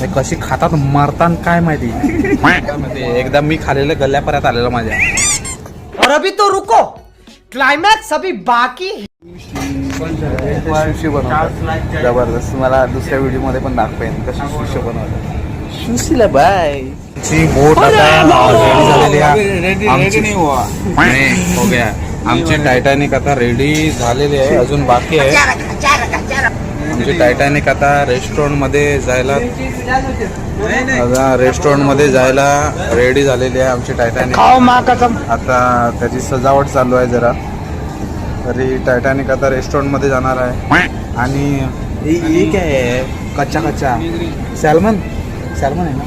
कशी खातात मरतान काय माहिती एकदा मी खालेलं गल्ल्यापर्यंत आलेलं माझ्या. और अभी तो रुको, क्लाइमैक्स अभी बाकी. सुशी बनवतात जबरदस्त. मला दुसऱ्या व्हिडिओ मध्ये पण दाखवेन कशी सुशी बनवतात. सुशीला बाय ची बोट आता रेडी झालेली आहे. हो गया. आमची टायटॅनिक आता रेडी झालेली आहे, अजून बाकी आहे. आमची टायटॅनिक आता रेस्टॉरंट मध्ये जायला रेडी झालेली आहे. आमची टायटॅनिक आता त्याची सजावट चालू आहे जरा. तरी टायटॅनिक आता रेस्टॉरंट मध्ये जाणार आहे. आणि ही काय आहे, कच्चा सॅल्मन आहे ना,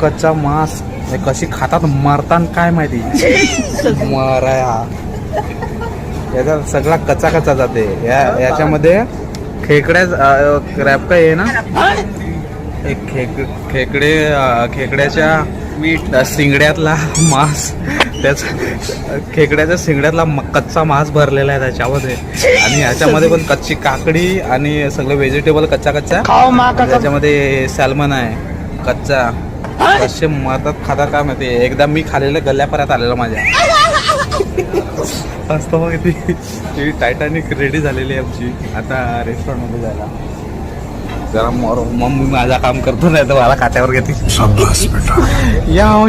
कच्चा मांस. कशी खातात मरतान काय माहिती मराया. याचा सगळा कच्चा जाते. याच्यामध्ये खेकड्या क्रॅप काय आहे ना, एक खेकड्याच्या शिंगड्यातला मांस, खेकड्याच्या शिंगड्यातला कच्चा मांस भरलेला आहे त्याच्यामध्ये. आणि ह्याच्यामध्ये पण कच्ची काकडी आणि सगळं व्हेजिटेबल कच्चा. त्याच्यामध्ये सॅल्मन आहे कच्चा. कसे मरतात खाता काय माहिती. एकदा मी खालेलं गल्ल्यापर्यंत आलेलं माझ्या. असतं मग ती टायटॅनिक रेडी झालेली आहे आमची आता रेस्टॉरंटमध्ये जायला. जरा मम्मी माझा काम करतो, नाही तर मला खात्यावर घेते. याव